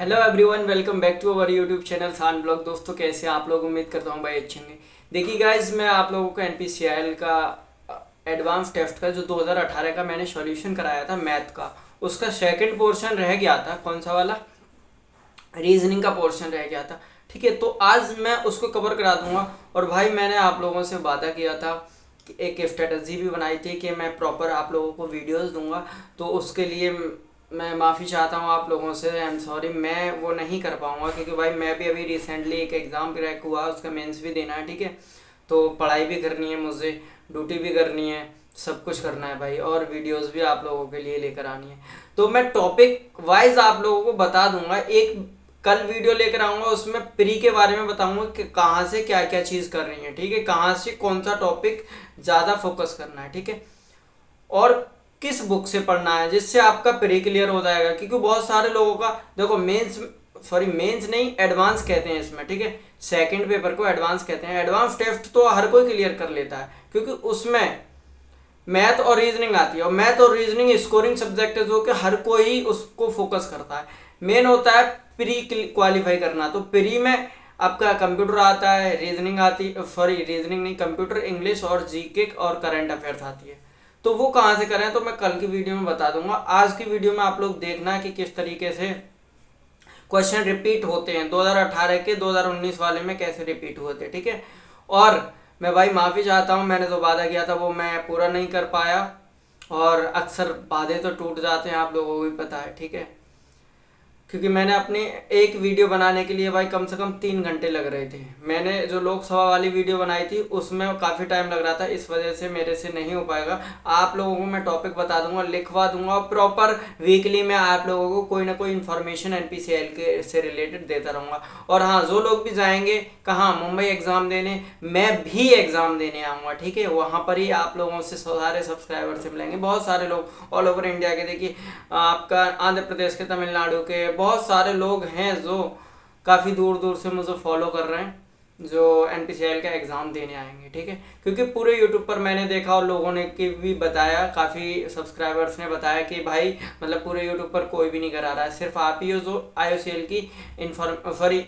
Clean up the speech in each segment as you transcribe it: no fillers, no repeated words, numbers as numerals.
Hello everyone, welcome back to our YouTube channel Khan blog. दोस्तों कैसे हैं आप लोग? उम्मीद करता हूँ भाई अच्छे होंगे। देखिए गाइज, मैं आप लोगों को एनपीसीआईएल का एडवांस टेस्ट का जो 2018 का मैंने सॉल्यूशन कराया था मैथ का, उसका सेकंड पोर्शन रह गया था। कौन सा वाला? रीजनिंग का पोर्शन रह गया था। ठीक है, तो आज मैं उसको कवर करा दूंगा। और भाई मैंने आप लोगों से वादा किया था कि एक स्ट्रेटजी भी बनाई थी कि मैं प्रॉपर आप लोगों को वीडियोस दूंगा। तो उसके लिए मैं माफ़ी चाहता हूँ आप लोगों से। आई एम सॉरी, मैं वो नहीं कर पाऊँगा क्योंकि भाई मैं भी अभी रिसेंटली एक एग्ज़ाम क्रैक हुआ, उसका मेंस भी देना है। ठीक है, तो पढ़ाई भी करनी है मुझे, ड्यूटी भी करनी है, सब कुछ करना है भाई, और वीडियोस भी आप लोगों के लिए लेकर आनी है। तो मैं टॉपिक वाइज आप लोगों को बता दूंगा। एक कल वीडियो लेकर आऊँगा, उसमें प्री के बारे में बताऊँगा कि कहाँ से क्या क्या चीज़ कर रही है। ठीक है, कहाँ से कौन सा टॉपिक ज़्यादा फोकस करना है। ठीक है, और किस बुक से पढ़ना है जिससे आपका प्री क्लियर हो जाएगा। क्योंकि बहुत सारे लोगों का देखो मेंस नहीं, एडवांस कहते हैं इसमें। ठीक है, सेकंड पेपर को एडवांस कहते हैं। एडवांस टेस्ट तो हर कोई क्लियर कर लेता है क्योंकि उसमें मैथ और रीजनिंग आती है, और मैथ और रीजनिंग स्कोरिंग सब्जेक्ट है जो कि हर कोई उसको फोकस करता है। मेन होता है प्री क्वालिफाई करना। तो प्री में आपका कंप्यूटर आता है, रीजनिंग आती, सॉरी रीजनिंग नहीं, कंप्यूटर, इंग्लिश और जीके और करंट अफेयर्स आती है। तो वो कहाँ से करें तो मैं कल की वीडियो में बता दूंगा। आज की वीडियो में आप लोग देखना कि किस तरीके से क्वेश्चन रिपीट होते हैं 2018 के 2019 वाले में कैसे रिपीट हुए थे। ठीक है, और मैं भाई माफ़ी चाहता हूँ, मैंने जो वादा किया था वो मैं पूरा नहीं कर पाया, और अक्सर वादे तो टूट जाते हैं, आप लोगों को भी पता है। ठीक है, क्योंकि मैंने अपनी एक वीडियो बनाने के लिए भाई कम से कम 3 घंटे लग रहे थे। मैंने जो लोकसभा वाली वीडियो बनाई थी उसमें काफ़ी टाइम लग रहा था, इस वजह से मेरे से नहीं हो पाएगा। आप लोगों को मैं टॉपिक बता दूंगा, लिखवा दूंगा, और प्रॉपर वीकली मैं आप लोगों को कोई ना कोई इन्फॉर्मेशन एनपीसीआईएल के से रिलेटेड देता रहूँगा। और हाँ, जो लोग भी जाएंगे कहाँ मुंबई एग्ज़ाम देने, मैं भी एग्ज़ाम देने आऊँगा। ठीक है, वहाँ पर ही आप लोगों से सारे सब्सक्राइबर से मिलेंगे। बहुत सारे लोग ऑल ओवर इंडिया के, देखिए आपका आंध्र प्रदेश के, तमिलनाडु के बहुत सारे लोग हैं जो काफ़ी दूर दूर से मुझे फॉलो कर रहे हैं, जो एनपीसीआईएल का एग्ज़ाम देने आएंगे। ठीक है, क्योंकि पूरे यूट्यूब पर मैंने देखा और लोगों ने की भी बताया, काफ़ी सब्सक्राइबर्स ने बताया कि भाई मतलब पूरे यूट्यूब पर कोई भी नहीं करा रहा है, सिर्फ आप ही हो जो आईओसीएल की सॉरी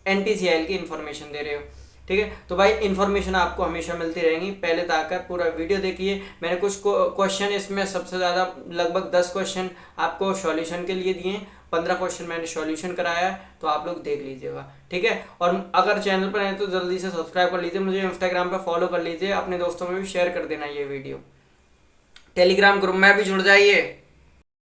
एनपीसीआईएल की इन्फॉर्मेशन दे रहे हो। ठीक है, तो भाई इन्फॉर्मेशन आपको हमेशा मिलती रहेंगी। पहले ताकर पूरा वीडियो देखिए। मैंने कुछ क्वेश्चन इसमें सबसे ज़्यादा लगभग 10 क्वेश्चन आपको सॉल्यूशन के लिए दिए, 15 क्वेश्चन मैंने सॉल्यूशन कराया है, तो आप लोग देख लीजिएगा। ठीक है, और अगर चैनल पर हैं तो जल्दी से सब्सक्राइब कर लीजिए, मुझे इंस्टाग्राम पर फॉलो कर लीजिए, अपने दोस्तों में भी शेयर कर देना ये वीडियो। टेलीग्राम ग्रुप में भी जुड़ जाइए।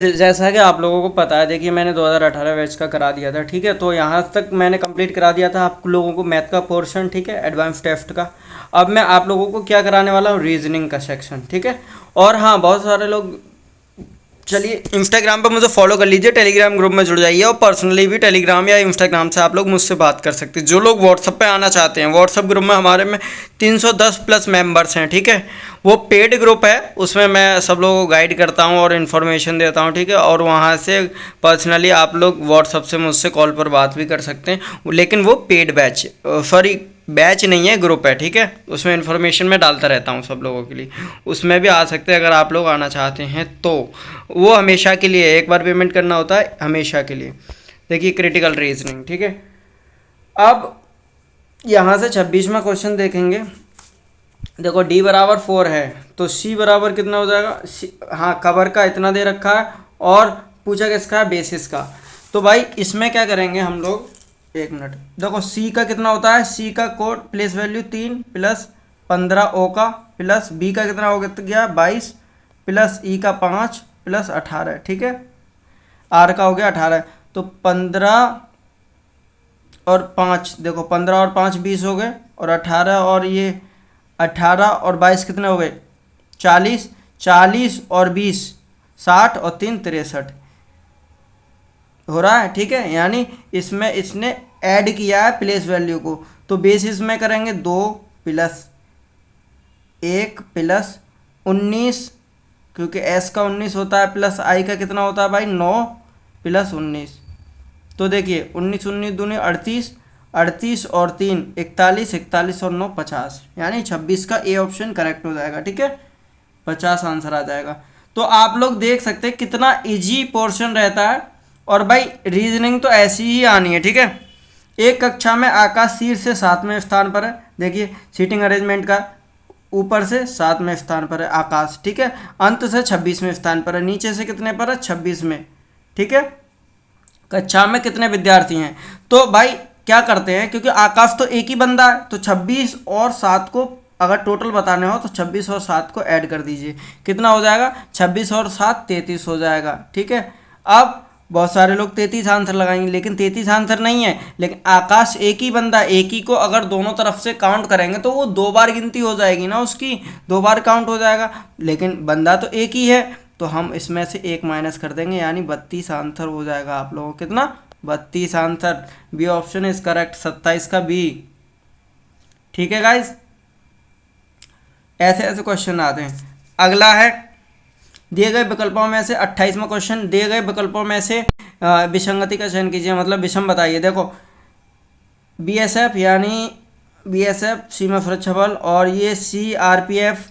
जैसा कि आप लोगों को पता है, देखिए मैंने 2018 बैच का करा दिया था। ठीक है, तो यहाँ तक मैंने कंप्लीट करा दिया था आप लोगों को मैथ का पोर्शन। ठीक है, एडवांस टेस्ट का। अब मैं आप लोगों को क्या कराने वाला हूँ, रीजनिंग का सेक्शन। ठीक है, और हाँ, बहुत सारे लोग, चलिए इंस्टाग्राम पर मुझे फॉलो कर लीजिए, टेलीग्राम ग्रुप में जुड़ जाइए, और पर्सनली भी टेलीग्राम या इंस्टाग्राम से आप लोग मुझसे बात कर सकते हैं। जो लोग व्हाट्सअप पे आना चाहते हैं, व्हाट्सअप ग्रुप में हमारे में 310 प्लस मेंबर्स हैं। ठीक है, वो पेड ग्रुप है, उसमें मैं सब लोगों को गाइड करता हूँ और इन्फॉर्मेशन देता हूँ। ठीक है, और वहाँ से पर्सनली आप लोग व्हाट्सअप से मुझसे कॉल पर बात भी कर सकते हैं, लेकिन वो पेड बैच, सॉरी बैच नहीं है, ग्रुप है। ठीक है, उसमें इन्फॉर्मेशन मैं डालता रहता हूँ सब लोगों के लिए, उसमें भी आ सकते हैं अगर आप लोग आना चाहते हैं तो। वो हमेशा के लिए, एक बार पेमेंट करना होता है, हमेशा के लिए। देखिए क्रिटिकल रीजनिंग। ठीक है, अब यहाँ से 26वां क्वेश्चन देखेंगे। देखो डी बराबर 4 है तो सी बराबर कितना हो जाएगा। हाँ, कवर का इतना दे रखा है, और पूछा किसका है, बेसिस का। तो भाई इसमें क्या करेंगे हम लोग, एक मिनट। देखो सी का कितना होता है, सी का कोड प्लेस वैल्यू 3 प्लस 15 ओ का, प्लस बी का कितना हो गया 22, प्लस ई का 5 प्लस 18। ठीक है, आर का हो गया 18। तो 15 और 5, देखो 15 और 5 20 हो गए, और 18 और ये 18 और 22 कितने हो गए 40, 40 और 20 60, और 3 63 हो रहा है। ठीक है, यानी इसमें इसने ऐड किया है प्लेस वैल्यू को। तो बेसिस में करेंगे 2 प्लस 1 प्लस 19, क्योंकि एस का 19 होता है, प्लस आई का कितना होता है भाई 9 प्लस 19। तो देखिए 19 19 दूनी 38, 38 और 3 41, 41 और 9 50, यानी 26 का ए ऑप्शन करेक्ट हो जाएगा। ठीक है, 50 आंसर आ जाएगा। तो आप लोग देख सकते हैं कितना इजी पोर्शन रहता है, और भाई रीजनिंग तो ऐसी ही आनी है, ठीक है। एक कक्षा में आकाश शीर्ष से 7वें स्थान पर है, देखिए सीटिंग अरेंजमेंट का, ऊपर से 7वें स्थान पर है आकाश, ठीक है। अंत से 26वें स्थान पर है, नीचे से कितने पर है, 26वें, ठीक है। कक्षा में कितने विद्यार्थी हैं, तो भाई क्या करते हैं, क्योंकि आकाश तो एक ही बंदा है, तो 26 और 7 को अगर टोटल बताने हो तो 26 और 7 को ऐड कर दीजिए, कितना हो जाएगा, 26 और 7 33 हो जाएगा, ठीक है। अब बहुत सारे लोग 33 आंसर लगाएंगे, लेकिन 33 आंसर नहीं है, लेकिन आकाश एक ही बंदा, एक ही को अगर दोनों तरफ से काउंट करेंगे तो वो 2 बार गिनती हो जाएगी ना उसकी, 2 बार काउंट हो जाएगा, लेकिन बंदा तो एक ही है, तो हम इसमें से 1 माइनस कर देंगे, यानी 32 आंसर हो जाएगा आप लोगों को, कितना, 32 answer. B option is correct, 27 का बी, ठीक है गाइज। ऐसे ऐसे क्वेश्चन आते हैं। अगला है, दिए गए विकल्पों में से 28वां क्वेश्चन, दिए गए विकल्पों में से विसंगति का चयन कीजिए, मतलब विषम बताइए। देखो बीएसएफ यानी बीएसएफ सीमा सुरक्षा बल, और ये सीआरपीएफ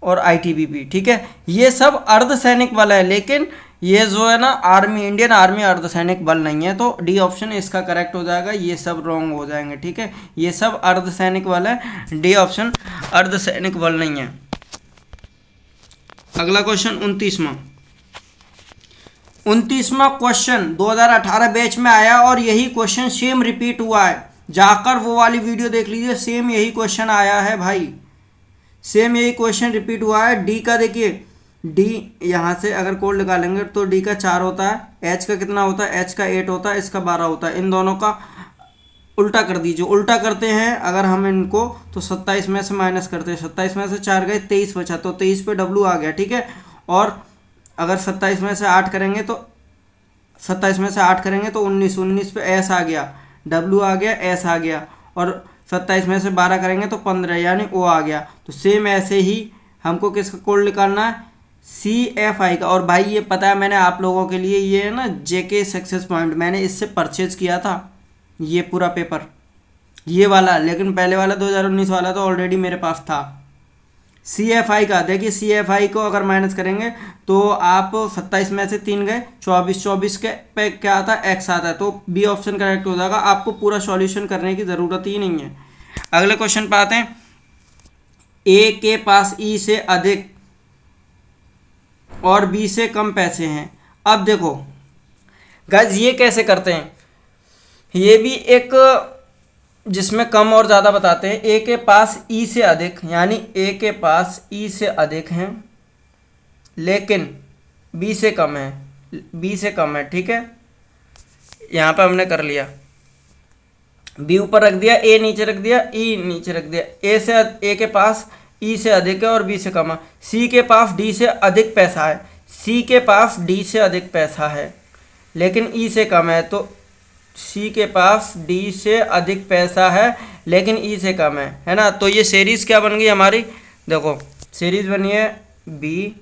और आईटीबीपी, ठीक है, ये सब अर्धसैनिक बल है, लेकिन ये जो है ना आर्मी, इंडियन आर्मी अर्धसैनिक बल नहीं है, तो डी ऑप्शन इसका करेक्ट हो जाएगा, ये सब रॉन्ग हो जाएंगे, ठीक है। ये सब अर्धसैनिक बल है, डी ऑप्शन अर्धसैनिक बल नहीं है। अगला क्वेश्चन 29वां क्वेश्चन 2018 बैच में आया, और यही क्वेश्चन सेम रिपीट हुआ है, जाकर वो वाली वीडियो देख लीजिए, सेम यही क्वेश्चन आया है भाई, सेम यही क्वेश्चन रिपीट हुआ है। डी का देखिए, डी यहाँ से अगर कोड निकालेंगे तो डी का 4 होता है, एच का कितना होता है, एच का 8 होता है, इसका 12 होता है, इन दोनों का उल्टा कर दीजिए, उल्टा करते हैं अगर हम इनको तो 27 में से माइनस करते हैं, 27 में से 4 गए, 23 बचा, तो 23 पे डब्लू आ गया, ठीक है। और अगर 27 में से 8 करेंगे तो 27 में से 8 करेंगे तो 19, 19 पे एस आ गया, डब्लू आ गया, एस आ गया, और 27 में से 12 करेंगे तो 15, यानी ओ आ गया। तो सेम ऐसे ही हमको किसका कोड निकालना है, CFI का। और भाई ये पता है मैंने आप लोगों के लिए, ये है ना JK सक्सेस पॉइंट, मैंने इससे परचेज किया था ये पूरा पेपर, ये वाला, लेकिन पहले वाला 2019 वाला तो ऑलरेडी मेरे पास था। CFI का देखिए, CFI को अगर माइनस करेंगे तो आप 27 में से 3 गए, 24, 24 के पे क्या आता है, एक्स आता है, तो बी ऑप्शन करेक्ट हो जाएगा, आपको पूरा सॉल्यूशन करने की ज़रूरत ही नहीं है। अगले क्वेश्चन पे आते हैं, ए के पास ई से अधिक और बी से कम पैसे हैं। अब देखो गाइस ये कैसे करते हैं, ये भी एक जिसमें कम और ज़्यादा बताते हैं। ए के पास ई से अधिक, यानी ए के पास ई से अधिक हैं लेकिन बी से कम है, बी से कम है, ठीक है। यहाँ पे हमने कर लिया, बी ऊपर रख दिया, ए नीचे रख दिया, ई नीचे रख दिया। ए के पास ई से अधिक है और बी से कम है। सी के पास डी से अधिक पैसा है, सी के पास डी से अधिक पैसा है लेकिन ई से कम है, तो सी के पास डी से अधिक पैसा है लेकिन ई से कम है ना। तो ये सीरीज़ क्या बन गई हमारी, देखो सीरीज़ बनी है बी,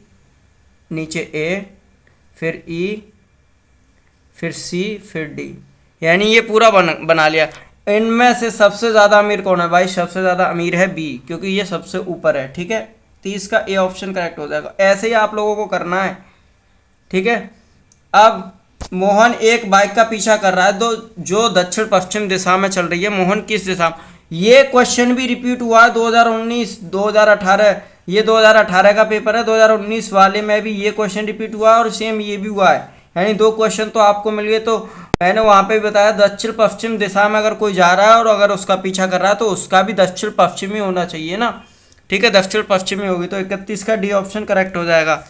नीचे ए, फिर ई, फिर सी, फिर डी, यानी ये पूरा बना लिया। इनमें से सबसे ज़्यादा अमीर कौन है भाई, सबसे ज़्यादा अमीर है बी, क्योंकि ये सबसे ऊपर है, ठीक है। 30 का ए ऑप्शन करेक्ट हो जाएगा। ऐसे ही आप लोगों को करना है, ठीक है। अब मोहन एक बाइक का पीछा कर रहा है जो दक्षिण पश्चिम दिशा में चल रही है, मोहन किस दिशा में। ये क्वेश्चन भी रिपीट हुआ है 2019, 2018, ये 2018 का पेपर है, 2019 वाले में भी ये क्वेश्चन रिपीट हुआ है और सेम ये भी हुआ है, यानी 2 क्वेश्चन तो आपको मिल गए। तो मैंने वहाँ पे बताया दक्षिण पश्चिम दिशा में अगर कोई जा रहा है और अगर उसका पीछा कर रहा है तो उसका भी दक्षिण पश्चिमी होना चाहिए ना, ठीक है, दक्षिण पश्चिमी होगी, तो 31 का डी ऑप्शन करेक्ट हो जाएगा।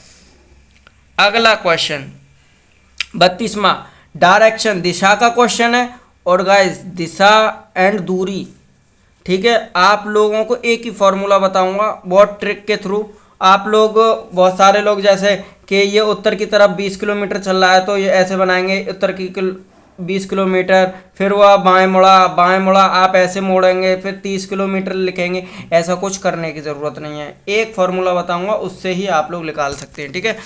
अगला क्वेश्चन 32वां, डायरेक्शन दिशा का क्वेश्चन है, और गाइस दिशा एंड दूरी, ठीक है। आप लोगों को एक ही फॉर्मूला बताऊंगा बहुत ट्रिक के थ्रू। आप लोग बहुत सारे लोग जैसे कि ये उत्तर की तरफ 20 किलोमीटर चल रहा है तो ये ऐसे बनाएंगे, उत्तर की 20 किलोमीटर, फिर वह बाएं मुड़ा, आप ऐसे मोड़ेंगे, फिर 30 किलोमीटर लिखेंगे। ऐसा कुछ करने की ज़रूरत नहीं है, एक फार्मूला बताऊंगा उससे ही आप लोग निकाल सकते हैं, ठीक है।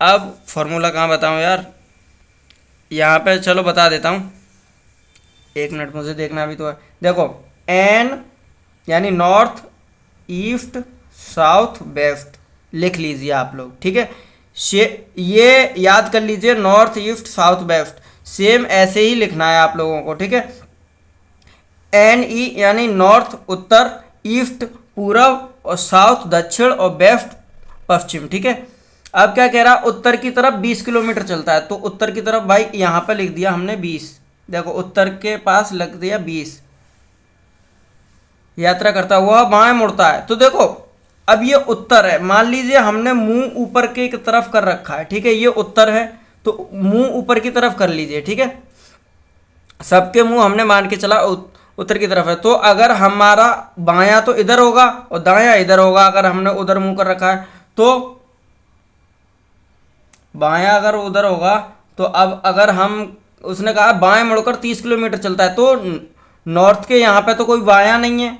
अब फार्मूला कहाँ बताऊँ यार, यहाँ पे चलो बता देता हूँ, 1 मिनट मुझे देखना भी तो है। देखो एन यानी नॉर्थ, ईस्ट, साउथ, वेस्ट लिख लीजिए आप लोग, ठीक है। ये याद कर लीजिए, north, east, south, west. Same ऐसे ही लिखना है आप लोगों को, ठीक है। एन ई यानी नॉर्थ उत्तर, ईस्ट पूरब, और साउथ दक्षिण, और वेस्ट पश्चिम, ठीक है। अब क्या कह रहा, उत्तर की तरफ 20 किलोमीटर चलता है, तो उत्तर की तरफ भाई यहाँ पर लिख दिया हमने 20। देखो उत्तर के पास लग दिया 20। यात्रा करता हुआ बाएं मुड़ता है, तो देखो अब ये उत्तर है, मान लीजिए हमने मुंह ऊपर की तरफ कर रखा है, ठीक है, ये उत्तर है, तो मुंह ऊपर की तरफ कर लीजिए, ठीक है। सबके मुंह हमने मान के चला उत्तर की तरफ है, तो अगर हमारा बायां तो इधर होगा और दायां इधर होगा। अगर हमने उधर मुंह कर रखा है तो बायां अगर उधर होगा, तो अब अगर हम, उसने कहा बाएं मुड़कर 30 किलोमीटर चलता है, तो नॉर्थ के यहाँ पे तो कोई बायां नहीं है,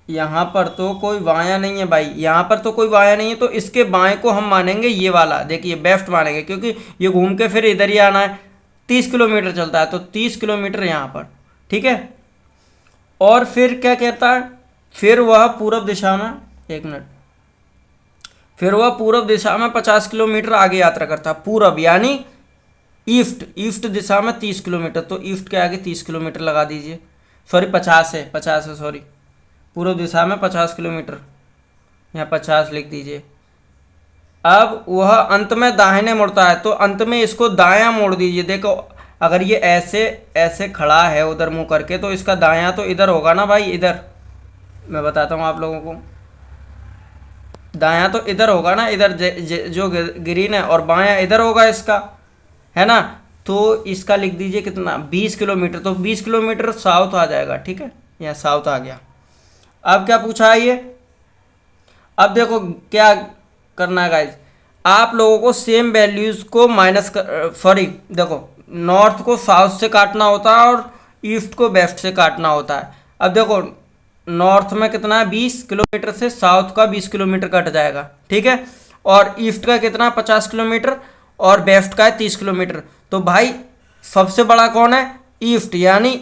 यहाँ पर तो कोई बायां नहीं है भाई, यहाँ पर तो कोई बायां नहीं है, तो इसके बाएं को हम मानेंगे ये वाला, देखिए बेस्ट मानेंगे, क्योंकि ये घूम के फिर इधर ही आना है। 30 किलोमीटर चलता है, तो 30 किलोमीटर यहाँ पर, ठीक है। और फिर क्या कहता है, फिर वह पूरब दिशा में, एक मिनट, फिर वह पूरब दिशा में 50 किलोमीटर आगे यात्रा करता है। पूरब यानी ईस्ट, ईस्ट दिशा में 30 किलोमीटर, तो ईस्ट के आगे 30 किलोमीटर लगा दीजिए, सॉरी 50 है सॉरी, पूर्व दिशा में 50 किलोमीटर, यहाँ 50 लिख दीजिए। अब वह अंत में दाहिने मुड़ता है, तो अंत में इसको दायां मोड़ दीजिए। देखो अगर ये ऐसे ऐसे खड़ा है उधर मुंह करके, तो इसका दायां तो इधर होगा ना भाई, इधर मैं बताता हूँ आप लोगों को, दायां तो इधर होगा ना, इधर जो ग्रीन है, और बायां इधर होगा इसका, है ना। तो इसका लिख दीजिए कितना, 20 किलोमीटर, तो 20 किलोमीटर साउथ आ जाएगा, ठीक है, यहाँ साउथ आ गया। अब क्या पूछा है ये, अब देखो क्या करना है गाइज, आप लोगों को सेम वैल्यूज को माइनस कर, सॉरी देखो नॉर्थ को साउथ से काटना होता है और ईस्ट को वेस्ट से काटना होता है। अब देखो नॉर्थ में कितना है 20 किलोमीटर, से साउथ का 20 किलोमीटर कट जाएगा, ठीक है, और ईस्ट का कितना 50 किलोमीटर, और वेस्ट का है 30 किलोमीटर। तो भाई सबसे बड़ा कौन है, ईस्ट, यानी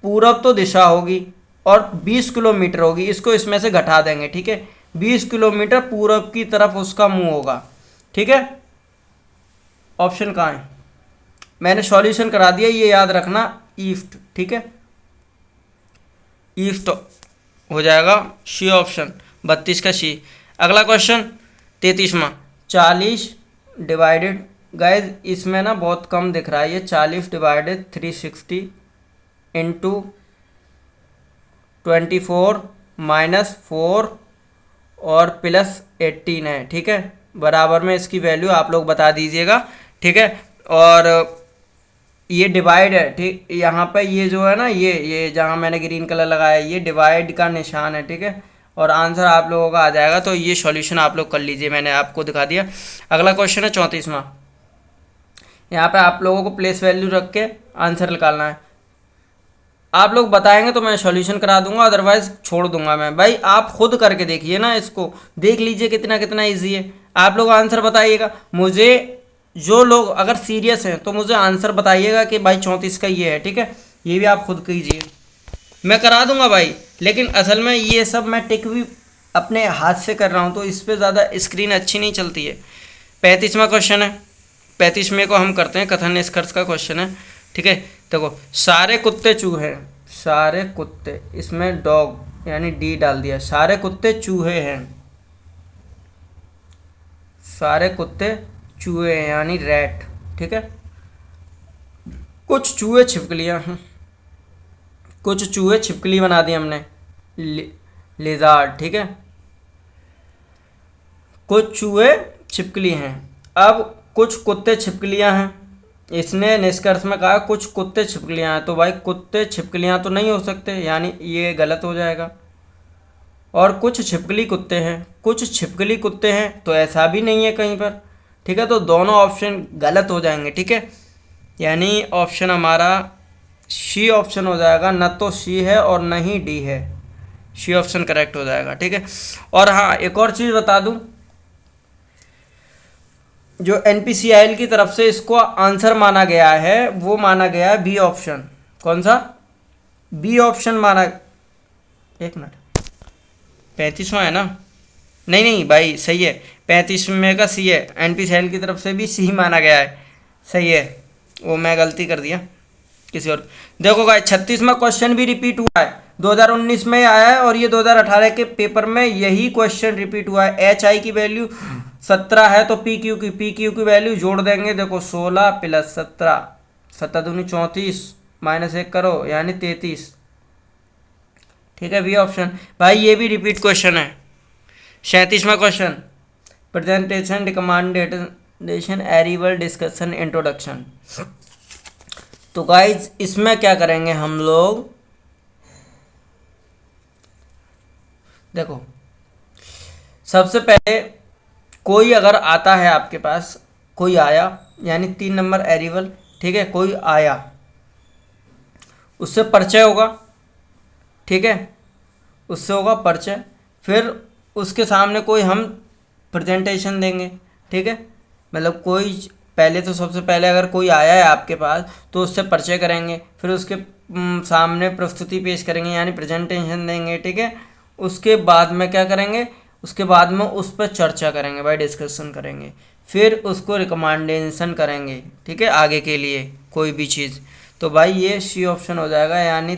पूरब तो दिशा होगी और 20 किलोमीटर होगी, इसको इसमें से घटा देंगे, ठीक है। 20 किलोमीटर पूरब की तरफ उसका मुंह होगा, ठीक है। ऑप्शन कहाँ है, मैंने सॉल्यूशन करा दिया, ये याद रखना, ईस्ट, ठीक है, ईस्ट हो जाएगा सी ऑप्शन, 32 का सी। अगला क्वेश्चन 33वां, 40 डिवाइडेड, गाइज इसमें ना बहुत कम दिख रहा है, ये 40 डिवाइडेड 360 इंटू 24 -4 और प्लस 18 है, ठीक है। बराबर में इसकी वैल्यू आप लोग बता दीजिएगा, ठीक है। और ये डिवाइड है, ठीक, यहाँ पे ये जो है ना, ये जहाँ मैंने ग्रीन कलर लगाया है, ये डिवाइड का निशान है, ठीक है। और आंसर आप लोगों का आ जाएगा, तो ये सॉल्यूशन आप लोग कर लीजिए, मैंने आपको दिखा दिया। अगला क्वेश्चन है 34वां, यहाँ पे आप लोगों को प्लेस वैल्यू रख के आंसर निकालना है। आप लोग बताएंगे तो मैं सॉल्यूशन करा दूंगा, अदरवाइज छोड़ दूंगा मैं। भाई आप खुद करके देखिए ना, इसको देख लीजिए कितना कितना ईजी है। आप लोग आंसर बताइएगा मुझे, जो लोग अगर सीरियस हैं तो मुझे आंसर बताइएगा कि भाई 34 का ये है, ठीक है। ये भी आप खुद कीजिए, मैं करा दूंगा भाई, लेकिन असल में ये सब मैं टिक भी अपने हाथ से कर रहा हूँ, तो इस पर ज़्यादा स्क्रीन अच्छी नहीं चलती है। 35वां क्वेश्चन है, 35वें को हम करते हैं, कथन निष्कर्ष का क्वेश्चन है, ठीक है। देखो सारे कुत्ते चूहे, सारे कुत्ते, इसमें डॉग यानी डी डाल दिया, सारे कुत्ते चूहे हैं, सारे कुत्ते चूहे हैं यानी रैट, ठीक है। कुछ चूहे छिपकलियां हैं, कुछ चूहे छिपकली बना दी हमने, लिजार्ड, ठीक है। कुछ चूहे छिपकली हैं, अब कुछ कुत्ते छिपकलियां हैं, इसने निष्कर्ष में कहा कुछ कुत्ते छिपकलियां हैं, तो भाई कुत्ते छिपकलियां तो नहीं हो सकते, यानी ये गलत हो जाएगा। और कुछ छिपकली कुत्ते हैं, कुछ छिपकली कुत्ते हैं, तो ऐसा भी नहीं है कहीं पर, ठीक है। तो दोनों ऑप्शन गलत हो जाएंगे, ठीक है, यानी ऑप्शन हमारा सी ऑप्शन हो जाएगा, न तो सी है और न ही डी है, सी ऑप्शन करेक्ट हो जाएगा, ठीक है। और हाँ एक और चीज़ बता दूं, जो NPCIL की तरफ से इसको आंसर माना गया है, वो माना गया है बी ऑप्शन। कौन सा, बी ऑप्शन माना, एक मिनट, 35वां है ना, नहीं भाई सही है, 35 का सी है, NPCL की तरफ से भी सी माना गया है। सही है, वो मैं गलती कर दिया किसी और। देखो गाइस 36वां क्वेश्चन भी रिपीट हुआ है, 2019 में आया है और ये 2018 के पेपर में यही क्वेश्चन रिपीट हुआ है। HI की वैल्यू 17 है तो PQ की वैल्यू जोड़ देंगे। देखो 16 प्लस 17, 17 दूनी 34, -1 करो यानी 33। ठीक है, बी ऑप्शन। भाई ये भी रिपीट क्वेश्चन है। 37वां question, presentation recommendation arrival discussion introduction. तो गाइज इसमें क्या करेंगे हम लोग, देखो सबसे पहले कोई अगर आता है आपके पास, कोई आया यानी 3 नंबर एरिवल, ठीक है, कोई आया उससे परिचय होगा, ठीक है, उससे होगा परिचय, फिर उसके सामने कोई हम प्रेजेंटेशन देंगे, ठीक है, मतलब कोई पहले तो सबसे पहले अगर कोई आया है आपके पास तो उससे परिचय करेंगे, फिर उसके सामने प्रस्तुति पेश करेंगे यानी प्रेजेंटेशन देंगे, ठीक है। उसके बाद में क्या करेंगे, उसके बाद में उस पर चर्चा करेंगे भाई, डिस्कशन करेंगे, फिर उसको रिकमेंडेशन करेंगे, ठीक है, आगे के लिए कोई भी चीज़। तो भाई ये सी ऑप्शन हो जाएगा यानी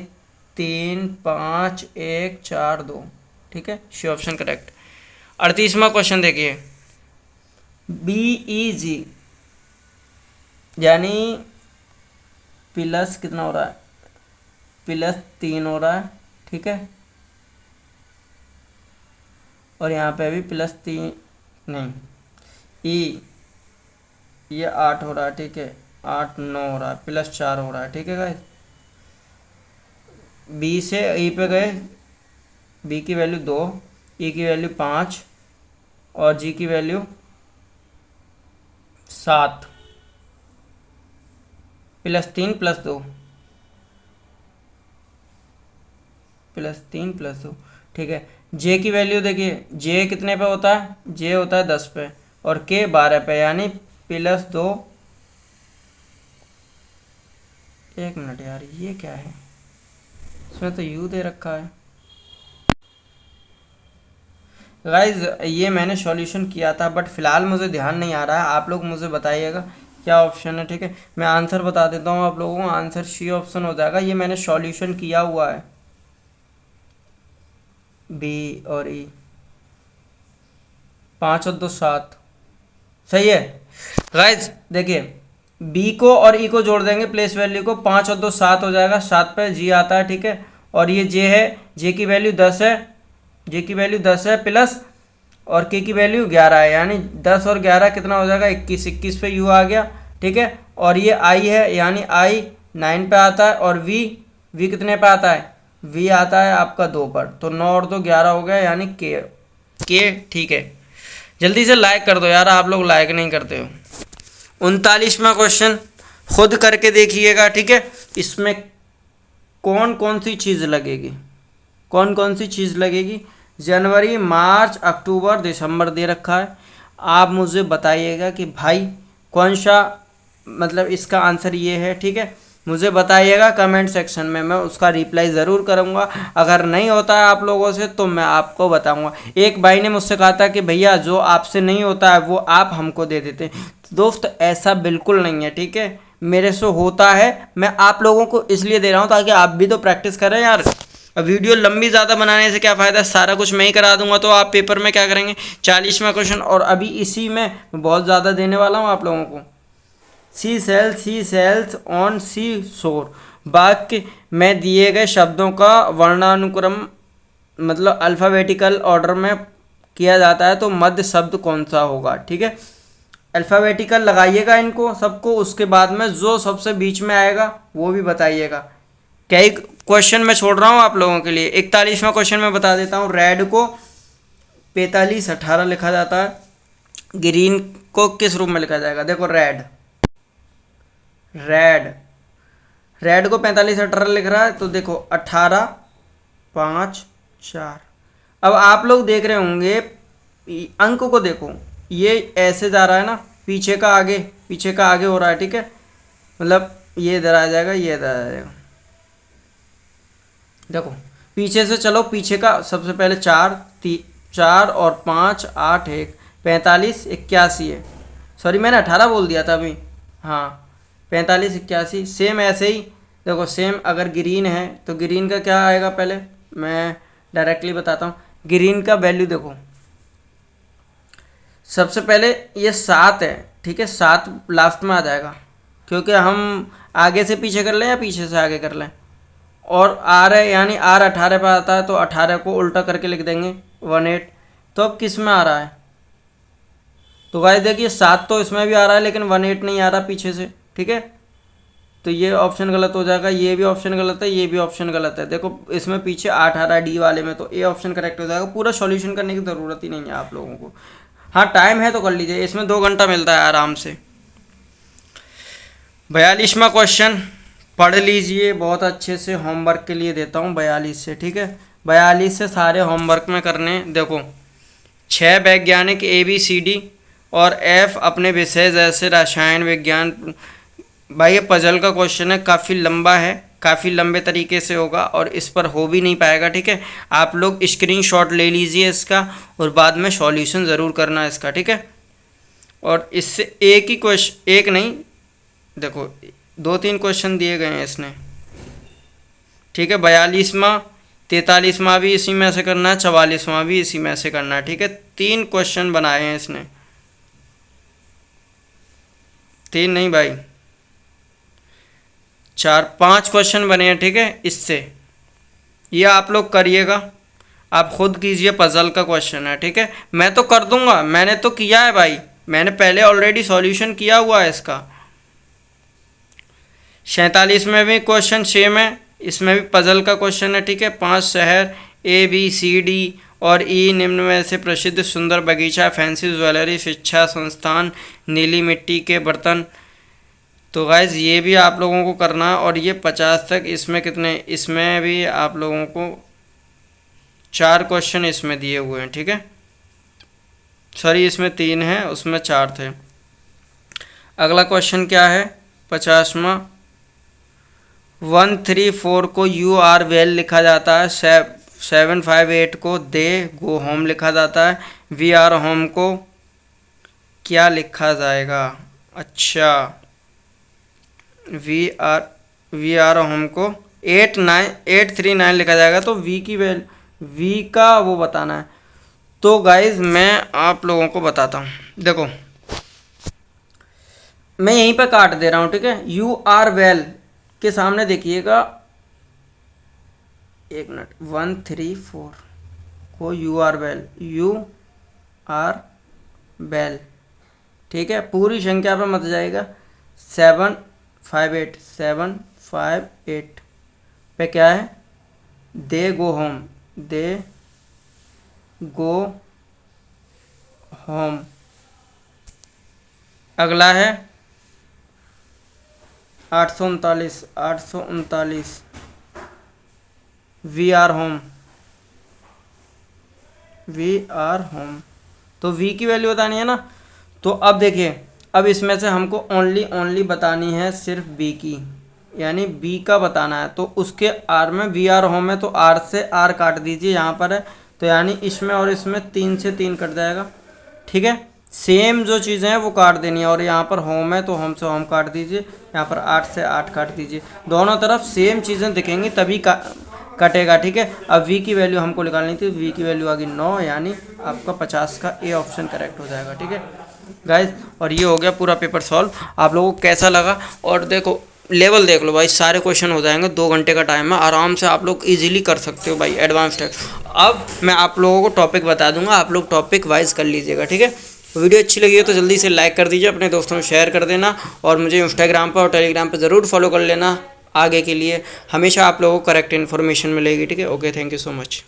3 5 1 4 2, ठीक है, सी ऑप्शन करेक्ट। 38वां क्वेश्चन देखिए, BEG यानी प्लस कितना हो रहा है, +3 हो रहा है, ठीक है, और यहाँ पे भी +3 नहीं, E ये 8 हो रहा है, ठीक है, 8 9 हो रहा है, +4 हो रहा है, ठीक है गाइस। B से E पे गए, B की वैल्यू 2, E की वैल्यू 5 और G की वैल्यू 7, +3 +2, +3 +2, ठीक है। J की वैल्यू देखिए, J कितने पे होता है, J होता है 10 पे और K 12 पे यानी +2। एक मिनट यार, ये क्या है, इसमें तो U दे रखा है गाइज। ये मैंने सॉल्यूशन किया था बट फिलहाल मुझे ध्यान नहीं आ रहा है, आप लोग मुझे बताइएगा क्या ऑप्शन है, ठीक है। मैं आंसर बता देता हूँ आप लोगों को, आंसर सी ऑप्शन हो जाएगा, ये मैंने सॉल्यूशन किया हुआ है, B और E, 5 और 2 7, सही है गाइज। देखिए B को और E को जोड़ देंगे प्लेस वैल्यू को, 5 और 2 7 हो जाएगा, 7 पे G आता है, ठीक है, और ये J है, J की वैल्यू 10 है, J की वैल्यू 10 है प्लस और K की वैल्यू 11 है यानी 10 और 11 कितना हो जाएगा 21, 21 पे U आ गया, ठीक है, और ये I है यानी I 9 पे आता है और V कितने पे आता है, V आता है आपका 2 पर, तो 9 और 2 11 हो गया यानी K, ठीक है। जल्दी से लाइक कर दो यार, आप लोग लाइक नहीं करते हो। 39वां क्वेश्चन खुद करके देखिएगा, ठीक है, इसमें कौन कौन सी चीज़ लगेगी, कौन कौन सी चीज़ लगेगी, जनवरी मार्च अक्टूबर दिसंबर दे रखा है, आप मुझे बताइएगा कि भाई कौन सा, मतलब इसका आंसर ये है, ठीक है, मुझे बताइएगा कमेंट सेक्शन में, मैं उसका रिप्लाई ज़रूर करूँगा। अगर नहीं होता है आप लोगों से तो मैं आपको बताऊँगा। एक भाई ने मुझसे कहा था कि भैया जो आपसे नहीं होता है वो आप हमको दे देते हैं, दोस्त ऐसा बिल्कुल नहीं है, ठीक है, मेरे से होता है, मैं आप लोगों को इसलिए दे रहा हूँ ताकि आप भी तो प्रैक्टिस करें यार। अब वीडियो लंबी ज़्यादा बनाने से क्या फ़ायदा, सारा कुछ मैं ही करा दूंगा तो आप पेपर में क्या करेंगे। 40वां क्वेश्चन, और अभी इसी में बहुत ज़्यादा देने वाला हूँ आप लोगों को। सी सेल्स ऑन सी शोर, वाक्य में दिए गए शब्दों का वर्णानुक्रम मतलब अल्फ़ाबेटिकल ऑर्डर में किया जाता है तो मध्य शब्द कौन सा होगा, ठीक है, अल्फ़ाबेटिकल लगाइएगा इनको सबको, उसके बाद में जो सबसे बीच में आएगा वो भी बताइएगा। कई क्वेश्चन मैं छोड़ रहा हूँ आप लोगों के लिए। 41वां क्वेश्चन मैं बता देता हूँ, रेड को 4518 लिखा जाता है, ग्रीन को किस रूप में लिखा जाएगा, देखो रेड को 4518 लिख रहा है तो देखो 18 5 4। अब आप लोग देख रहे होंगे अंक को, देखो ये ऐसे जा रहा है ना, पीछे का आगे हो रहा है, ठीक है, मतलब ये इधर आ जाएगा, ये इधर आ जाएगा, देखो पीछे से चलो, पीछे का सबसे पहले 4 और 5 8 1, 45 81 है, सॉरी मैंने 18 बोल दिया था अभी, हाँ 45 81। सेम ऐसे ही देखो, सेम अगर ग्रीन है तो ग्रीन का क्या आएगा, पहले मैं डायरेक्टली बताता हूँ। ग्रीन का वैल्यू देखो, सबसे पहले ये 7 है, ठीक है, 7 लास्ट में आ जाएगा, क्योंकि हम आगे से पीछे कर लें या पीछे से आगे कर लें, और आर है यानी आर 18 पर आता है तो 18 को उल्टा करके लिख देंगे 18। तो अब किस में आ रहा है, तो गाइस देखिए 7 तो इसमें भी आ रहा है लेकिन 18 नहीं आ रहा पीछे से, ठीक है, तो ये ऑप्शन गलत हो जाएगा, ये भी ऑप्शन गलत है, ये भी ऑप्शन गलत है। देखो इसमें पीछे 8 आ रहा है डी वाले में, तो ए ऑप्शन करेक्ट हो जाएगा। पूरा सॉल्यूशन करने की ज़रूरत ही नहीं है आप लोगों को, हाँ टाइम है तो कर लीजिए, इसमें 2 घंटा मिलता है आराम से। 42वां क्वेश्चन पढ़ लीजिए बहुत अच्छे से, होमवर्क के लिए देता हूँ 42 से, ठीक है, 42 से सारे होमवर्क में करने। देखो 6 वैज्ञानिक ABCD और F अपने विषय जैसे रसायन विज्ञान, भाई ये पजल का क्वेश्चन है, काफ़ी लंबा है, काफ़ी लंबे तरीके से होगा और इस पर हो भी नहीं पाएगा, ठीक है। आप लोग स्क्रीनशॉट ले लीजिए इसका और बाद में सॉल्यूशन ज़रूर करना इसका, ठीक है। और इससे एक ही क्वेश्चन, एक नहीं देखो 2-3 क्वेश्चन दिए गए हैं इसने, ठीक है। 42वां 43वां भी इसी में से करना है, 44वां भी इसी में से करना है, ठीक है। 3 क्वेश्चन बनाए हैं इसने, 3 नहीं भाई 4-5 क्वेश्चन बने हैं, ठीक है। इससे ये आप लोग करिएगा, आप खुद कीजिए, पजल का क्वेश्चन है, ठीक है। मैं तो कर दूंगा, मैंने तो किया है भाई, मैंने पहले ऑलरेडी सॉल्यूशन किया हुआ है इसका। 47 में भी क्वेश्चन सेम है, इसमें भी पजल का क्वेश्चन है, ठीक है। 5 शहर ABCD और E निम्न में से प्रसिद्ध सुंदर बगीचा, फैंसी ज्वेलरी, शिक्षा संस्थान, नीली मिट्टी के बर्तन। तो गाइज ये भी आप लोगों को करना है और ये 50 तक। इसमें कितने, इसमें भी आप लोगों को 4 क्वेश्चन इसमें दिए हुए हैं, ठीक है। सॉरी इसमें 3 है, उसमें 4 थे। अगला क्वेश्चन क्या है 50वां, 134 को यू आर वेल लिखा जाता है, 758 को दे गो होम लिखा जाता है, वी आर होम को क्या लिखा जाएगा। अच्छा वी आर होम को 839 लिखा जाएगा, तो वी की वी का वो बताना है। तो गाइज मैं आप लोगों को बताता हूँ, देखो मैं यहीं पर काट दे रहा हूँ, ठीक है। यू आर वेल के सामने देखिएगा, 1 मिनट, 134 को you are well, you are well, ठीक है। पूरी संख्या पे मत जाएगा, 758 पे क्या है, दे गो होम, दे गो होम। अगला है 839 वी आर होम, तो वी की वैल्यू बतानी है ना। तो अब देखिए, अब इसमें से हमको ओनली बतानी है सिर्फ बी की, यानी बी का बताना है। तो उसके आर में वी आर होम है, तो आर से आर काट दीजिए, यहाँ पर है तो यानी इसमें और इसमें 3 से 3 कट जाएगा, ठीक है। सेम जो चीज़ें हैं वो काट देनी है, और यहाँ पर होम है तो होम से होम काट दीजिए, यहाँ पर 8 से 8 काट दीजिए, दोनों तरफ सेम चीज़ें दिखेंगी तभी कटेगा, ठीक है। अब v की वैल्यू हमको निकालनी थी, v की वैल्यू आ गई 9, यानी आपका 50 का ए ऑप्शन करेक्ट हो जाएगा, ठीक है गाइज। और ये हो गया पूरा पेपर सॉल्व। आप लोगों को कैसा लगा, और देखो लेवल देख लो भाई, सारे क्वेश्चन हो जाएंगे, 2 घंटे का टाइम है, आराम से आप लोग इजीली कर सकते हो भाई, एडवांस है। अब मैं आप लोगों को टॉपिक बता दूंगा, आप लोग टॉपिक वाइज कर लीजिएगा, ठीक है। वीडियो अच्छी लगी हो तो जल्दी से लाइक कर दीजिए, अपने दोस्तों में शेयर कर देना, और मुझे इंस्टाग्राम पर और टेलीग्राम पर ज़रूर फॉलो कर लेना। आगे के लिए हमेशा आप लोगों को करेक्ट इन्फॉर्मेशन मिलेगी, ठीक है। Okay, thank you so much.